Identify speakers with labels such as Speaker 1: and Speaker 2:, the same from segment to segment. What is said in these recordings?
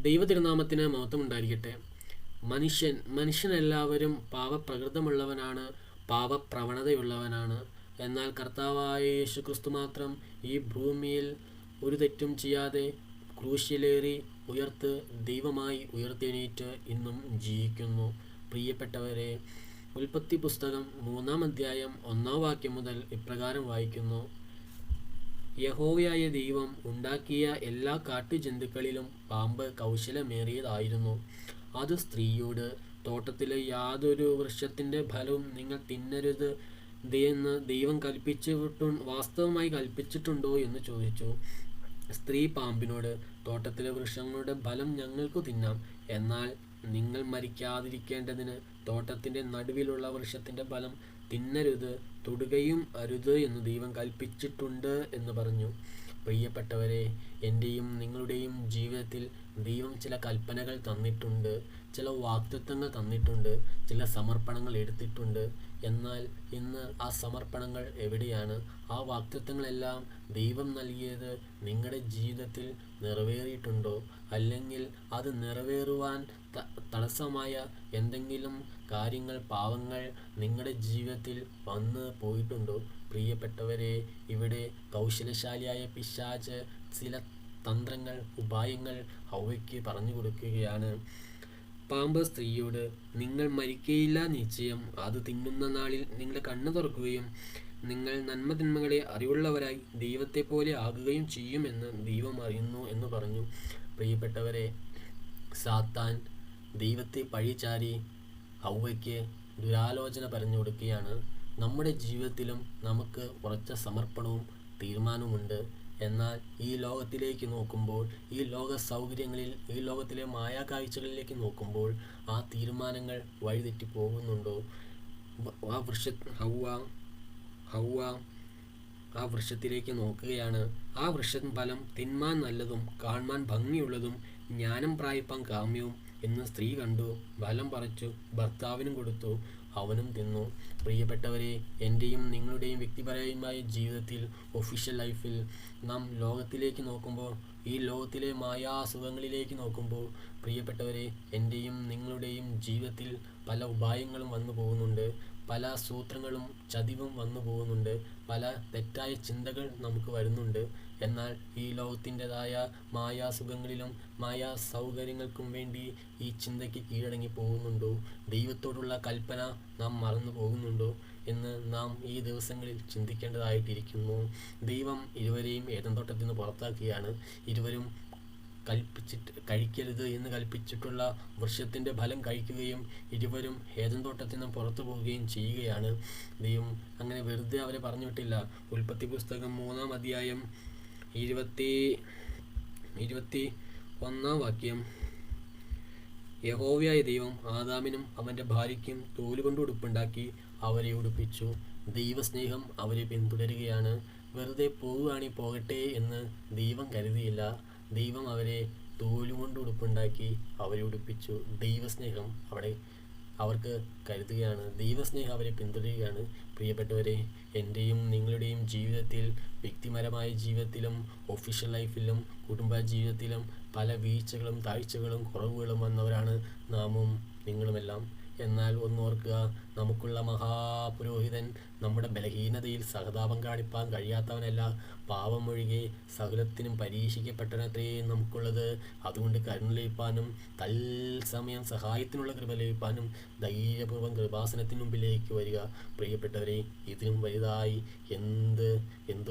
Speaker 1: ദൈവതിരുനാമത്തിന് മഹത്വം ഉണ്ടായിരിക്കട്ടെ. മനുഷ്യനെല്ലാവരും പാപപ്രകൃതമുള്ളവനാണ്, പാപപ്രവണതയുള്ളവനാണ്. എന്നാൽ കർത്താവായ യേശുക്രിസ്തു മാത്രം ഈ ഭൂമിയിൽ ഒരു തെറ്റും ചെയ്യാതെ ക്രൂശിലേറി ദൈവമായി ഉയർത്തെണീറ്റ് ഇന്നും ജീവിക്കുന്നു. പ്രിയപ്പെട്ടവരെ, ഉൽപ്പത്തി പുസ്തകം 3-ാം അധ്യായം 1-ാം വാക്യം മുതൽ ഇപ്രകാരം വായിക്കുന്നു: യഹോവയായ ദൈവം ഉണ്ടാക്കിയ എല്ലാ കാട്ടുജന്തുക്കളിലും പാമ്പ് കൗശലമേറിയതായിരുന്നു. അത് സ്ത്രീയോട്, തോട്ടത്തിലെ യാതൊരു വൃക്ഷത്തിന്റെ ഫലവും നിങ്ങൾ തിന്നരുത് എന്ന് ദൈവം വാസ്തവമായി കൽപ്പിച്ചിട്ടുണ്ടോ എന്ന് ചോദിച്ചു. സ്ത്രീ പാമ്പിനോട്, തോട്ടത്തിലെ വൃക്ഷങ്ങളുടെ ഫലം ഞങ്ങൾക്കു തിന്നാം, എന്നാൽ നിങ്ങൾ മരിക്കാതിരിക്കേണ്ടതിന് തോട്ടത്തിന്റെ നടുവിലുള്ള വൃക്ഷത്തിന്റെ ഫലം തിന്നരുത്, തൊടുകയും അരുത് എന്ന് ദൈവം കൽപ്പിച്ചിട്ടുണ്ട് എന്ന് പറഞ്ഞു. പ്രിയപ്പെട്ടവരെ, എൻ്റെയും നിങ്ങളുടെയും ജീവിതത്തിൽ ദൈവം ചില കൽപ്പനകൾ തന്നിട്ടുണ്ട്, ചില വാഗ്ദത്തങ്ങൾ തന്നിട്ടുണ്ട്, ചില സമർപ്പണങ്ങൾ എടുത്തിട്ടുണ്ട്. എന്നാൽ ഇന്ന് ആ സമർപ്പണങ്ങൾ എവിടെയാണ്? ആ വാഗ്ദത്തങ്ങളെല്ലാം ദൈവം നൽകിയത് നിങ്ങളുടെ ജീവിതത്തിൽ നിറവേറിയിട്ടുണ്ടോ? അല്ലെങ്കിൽ അത് നിറവേറുവാൻ തടസ്സമായ എന്തെങ്കിലും കാര്യങ്ങൾ, പാവങ്ങൾ നിങ്ങളുടെ ജീവിതത്തിൽ വന്ന് പോയിട്ടുണ്ടോ? പ്രിയപ്പെട്ടവരെ, ഇവിടെ കൗശലശാലിയായ പിശാച് ചില തന്ത്രങ്ങൾ, ഉപായങ്ങൾ ഹൗവയ്ക്ക് പറഞ്ഞു കൊടുക്കുകയാണ്. പാമ്പ് സ്ത്രീയോട്, നിങ്ങൾ മരിക്കയില്ല നിശ്ചയം, അത് തിന്നുന്ന നാളിൽ നിങ്ങളുടെ കണ്ണ് തുറക്കുകയും നിങ്ങൾ നന്മതിന്മകളെ അറിവുള്ളവരായി ദൈവത്തെ പോലെ ആകുകയും ചെയ്യുമെന്ന് ദൈവം അറിയുന്നു എന്ന് പറഞ്ഞു. പ്രിയപ്പെട്ടവരെ, സാത്താൻ ദൈവത്തെ പഴിചാരി ഹൗവയ്ക്ക് ദുരാലോചന പറഞ്ഞു കൊടുക്കുകയാണ്. നമ്മുടെ ജീവിതത്തിലും നമുക്ക് ഉറച്ച സമർപ്പണവും തീരുമാനവുമുണ്ട്. എന്നാൽ ഈ ലോകത്തിലേക്ക് നോക്കുമ്പോൾ, ഈ ലോക സൗകര്യങ്ങളിൽ, ഈ ലോകത്തിലെ മായാകാഴ്ചകളിലേക്ക് നോക്കുമ്പോൾ ആ തീരുമാനങ്ങൾ വഴിതെറ്റി പോകുന്നുണ്ടോ? ഹൗവ ആ വൃക്ഷത്തിലേക്ക് നോക്കുകയാണ്. ആ വൃക്ഷം ഫലം തിന്മാൻ നല്ലതും കാൺമാൻ ഭംഗിയുള്ളതും ജ്ഞാനം പ്രാപിപ്പാൻ കാമ്യവും എന്ന് സ്ത്രീ കണ്ടു. ഫലം പറിച്ചു ഭർത്താവിനും കൊടുത്തു, അവനും തിന്നു. പ്രിയപ്പെട്ടവരെ, എൻ്റെയും നിങ്ങളുടെയും വ്യക്തിപരമായ ജീവിതത്തിൽ, ഒഫീഷ്യൽ ലൈഫിൽ നാം ലോകത്തിലേക്ക് നോക്കുമ്പോൾ, ഈ ലോകത്തിലെ മായാസുഖങ്ങളിലേക്ക് നോക്കുമ്പോൾ, പ്രിയപ്പെട്ടവരെ, എൻ്റെയും നിങ്ങളുടെയും ജീവിതത്തിൽ പല ഉപായങ്ങളും വന്നു പോകുന്നുണ്ട്, പല സൂത്രങ്ങളും ചതിവും വന്നു പോകുന്നുണ്ട്, പല തെറ്റായ ചിന്തകൾ നമുക്ക് വരുന്നുണ്ട്. എന്നാൽ ഈ ലോകത്തിൻ്റെതായ മായാസുഖങ്ങളിലും മായാ സൗകര്യങ്ങൾക്കും വേണ്ടി ഈ ചിന്തയ്ക്ക് കീഴടങ്ങി പോകുന്നുണ്ടോ? ദൈവത്തോടുള്ള കൽപ്പന നാം മറന്നു പോകുന്നുണ്ടോ എന്ന് നാം ഈ ദിവസങ്ങളിൽ ചിന്തിക്കേണ്ടതായിട്ടിരിക്കുന്നു. ദൈവം ഇരുവരെയും ഏദൻ തോട്ടത്തിൽ നിന്ന് പുറത്താക്കുകയാണ്. ഇരുവരും കഴിക്കരുത് എന്ന് കൽപ്പിച്ചിട്ടുള്ള വൃക്ഷത്തിൻ്റെ ഫലം കഴിക്കുകയും ഇരുവരും ഏദൻ തോട്ടത്തിൽ നിന്ന് പുറത്തു പോവുകയും ചെയ്യുകയാണ്. ദൈവം അങ്ങനെ വെറുതെ അവരെ പറഞ്ഞു വിട്ടില്ല. ഉൽപ്പത്തി പുസ്തകം 3-ാം അധ്യായം 21-ാം വാക്യം: യഹോവയായ ദൈവം ആദാമിനും അവൻ്റെ ഭാര്യയ്ക്കും തോലുകൊണ്ട് ഉടുപ്പുണ്ടാക്കി അവരെ ഉടുപ്പിച്ചു. ദൈവസ്നേഹം അവരെ പിന്തുടരുകയാണ്. വെറുതെ പോവുകയാണെങ്കിൽ പോകട്ടെ എന്ന് ദൈവം കരുതിയില്ല. ദൈവം അവരെ തോലുകൊണ്ട് ഉടുപ്പുണ്ടാക്കി അവരെ ഉടുപ്പിച്ചു. ദൈവസ്നേഹം അവർക്ക് കരുതുകയാണ്. ദൈവസ്നേഹം അവരെ പിന്തുടരുകയാണ്. പ്രിയപ്പെട്ടവരെ, എൻ്റെയും നിങ്ങളുടെയും ജീവിതത്തിൽ, വ്യക്തിപരമായ ജീവിതത്തിലും ഒഫീഷ്യൽ ലൈഫിലും കുടുംബ ജീവിതത്തിലും പല വീഴ്ചകളും താഴ്ചകളും കുറവുകളും വന്നവരാണ് നാമും നിങ്ങളുമെല്ലാം. എന്നാൽ ഒന്നോർക്കുക, നമുക്കുള്ള മഹാപുരോഹിതൻ നമ്മുടെ ബലഹീനതയിൽ സഹതാപം കാണിപ്പാൻ കഴിയാത്തവനല്ല, പാപമൊഴികെ സകലത്തിനും പരീക്ഷിക്കപ്പെട്ടവനത്രേ നമുക്കുള്ളത്. അതുകൊണ്ട് കരുണ ലഭിപ്പാനും തത്സമയം സഹായത്തിനുള്ള കൃപ ലഭിപ്പാനും ധൈര്യപൂർവ്വം കൃപാസനത്തിന് മുമ്പിലേക്ക് വരിക. പ്രിയപ്പെട്ടവരെ, ഇതിനും വലുതായി എന്ത്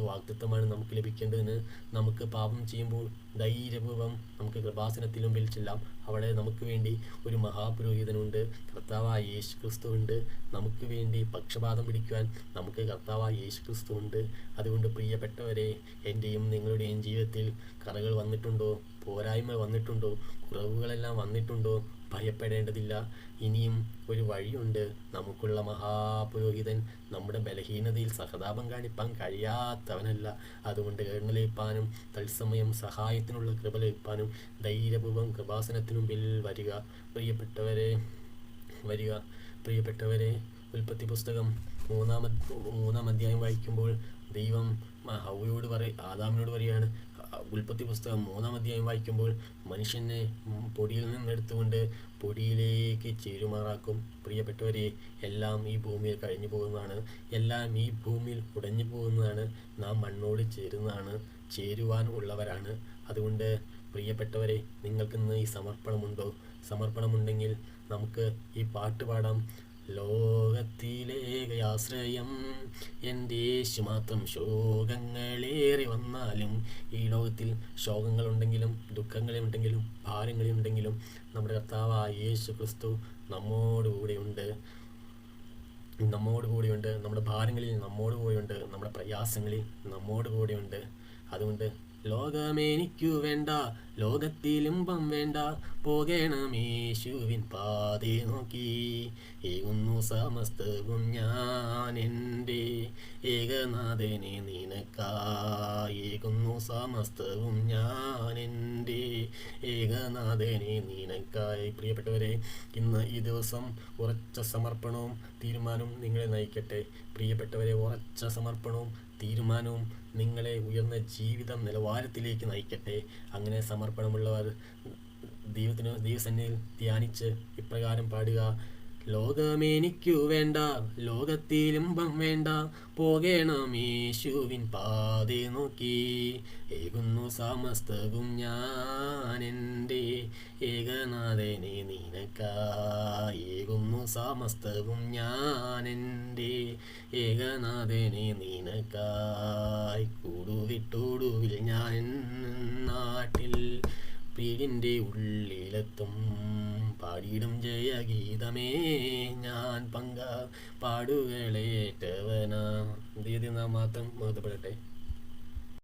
Speaker 1: വാഗ്ദത്തമാണ് നമുക്ക് ലഭിക്കേണ്ടതിന്? നമുക്ക് പാപം ചെയ്യുമ്പോൾ ധൈര്യപൂർവ്വം നമുക്ക് കൃപാസനത്തിന് മുമ്പിൽ ചെല്ലാം. അവിടെ നമുക്ക് വേണ്ടി ഒരു മഹാപുരോഹിതനുണ്ട്, കർത്താവായ യേശു ക്രിസ്തു ഉണ്ട്. നമുക്ക് വേണ്ടി പക്ഷപാതം പിടിക്കുവാൻ നമുക്ക് കർത്താവായ യേശു ക്രിസ്തു ഉണ്ട്. അതുകൊണ്ട് പ്രിയപ്പെട്ടവരെ, എൻ്റെയും നിങ്ങളുടെയും ജീവിതത്തിൽ കറകൾ വന്നിട്ടുണ്ടോ? പോരായ്മ വന്നിട്ടുണ്ടോ? കുറവുകളെല്ലാം വന്നിട്ടുണ്ടോ? ഭയപ്പെടേണ്ടതില്ല. ഇനിയും ഒരു വഴിയുണ്ട്. നമുക്കുള്ള മഹാപുരോഹിതൻ നമ്മുടെ ബലഹീനതയിൽ സഹതാപം കാണിപ്പാൻ കഴിയാത്തവനല്ല. അതുകൊണ്ട് കരുണ ലഭിപ്പാനും തത്സമയം സഹായത്തിനുള്ള കൃപ ലഭിപ്പാനും ധൈര്യപൂർവ്വം കൃപാസനത്തിനു മുമ്പിൽ വരിക. പ്രിയപ്പെട്ടവരെ, ഉൽപ്പത്തി പുസ്തകം 3-ാം അധ്യായം വായിക്കുമ്പോൾ ദൈവം ആദാമിനോട് പറയുകയാണ്, ഉൽപ്പത്തി പുസ്തകം 3-ാം അധ്യായം വായിക്കുമ്പോൾ മനുഷ്യനെ പൊടിയിൽ നിന്നെടുത്തുകൊണ്ട് പൊടിയിലേക്ക് ചേരുമാറാക്കും. പ്രിയപ്പെട്ടവരെ, എല്ലാം ഈ ഭൂമിയിൽ കഴിഞ്ഞു പോകുന്നതാണ്, എല്ലാം ഈ ഭൂമിയിൽ ഉടഞ്ഞു പോകുന്നതാണ്. നാം മണ്ണോട് ചേരുവാൻ ഉള്ളവരാണ്. അതുകൊണ്ട് പ്രിയപ്പെട്ടവരെ, നിങ്ങൾക്കിന്ന് ഈ സമർപ്പണമുണ്ടോ? സമർപ്പണമുണ്ടെങ്കിൽ നമുക്ക് ഈ പാട്ട് പാടാം. ലോകത്തിലേകയാശ്രയം എൻ്റെ യേശു മാത്രം, ശോകങ്ങളേറി വന്നാലും. ഈ ലോകത്തിൽ ശോകങ്ങളുണ്ടെങ്കിലും ദുഃഖങ്ങളുണ്ടെങ്കിലും ഭാരങ്ങളുണ്ടെങ്കിലും നമ്മുടെ കർത്താവായ യേശു ക്രിസ്തു നമ്മോട് കൂടെയുണ്ട്. നമ്മുടെ ഭാരങ്ങളിൽ നമ്മോട് കൂടെയുണ്ട്, നമ്മുടെ പ്രയാസങ്ങളിൽ നമ്മോട് കൂടെയുണ്ട്. അതുകൊണ്ട് ലോകമെനിക്കു വേണ്ട, ലോകത്തിലിമ്പം വേണ്ട, പോകണം യേശുവിൻ പാതേ നോക്കി. ഏകുന്നു സമസ്തവും ഞാൻ എൻ്റെ ഏകനാഥനെ നിനക്കായി. ഏകുന്നു സമസ്തവും ഞാൻ എൻ്റെ ഏകനാഥനെ നിനക്കായി. പ്രിയപ്പെട്ടവരെ, ഇന്ന് ഈ ദിവസം ഉറച്ച സമർപ്പണവും തീരുമാനവും നിങ്ങളെ നയിക്കട്ടെ. പ്രിയപ്പെട്ടവരെ, ഉറച്ച സമർപ്പണവും തീരുമാനവും നിങ്ങളെ ഉയർന്ന ജീവിത നിലവാരത്തിലേക്ക് നയിക്കട്ടെ. അങ്ങനെ സമർപ്പണമുള്ളവർ ദൈവസന്നിധിയിൽ ധ്യാനിച്ച് ഇപ്രകാരം പാടുക. ലോകമെനിക്കു വേണ്ട, ലോകത്തിലിമ്പം വേണ്ട, പോകണം യേശുവിൻ പാതേ നോക്കി. ഏകുന്നു സമസ്തവും ഞാൻ എൻ്റെ ഏകനാഥനെ നിനക്കായി. ഏകുന്നു സമസ്തവും ഞാൻ എൻ്റെ ഏകനാഥനെ നിനക്കായി. കൂടുവിട്ടൊടുവിൽ ഞാൻ നാട്ടിൽ വീടിൻ്റെ ഉള്ളിലെത്തും, പാടിയിടും ജയഗീതമേ ഞാൻ പാടുകളേറ്റവനാ. ദൈവം മാത്രം മഹത്വപ്പെടട്ടെ.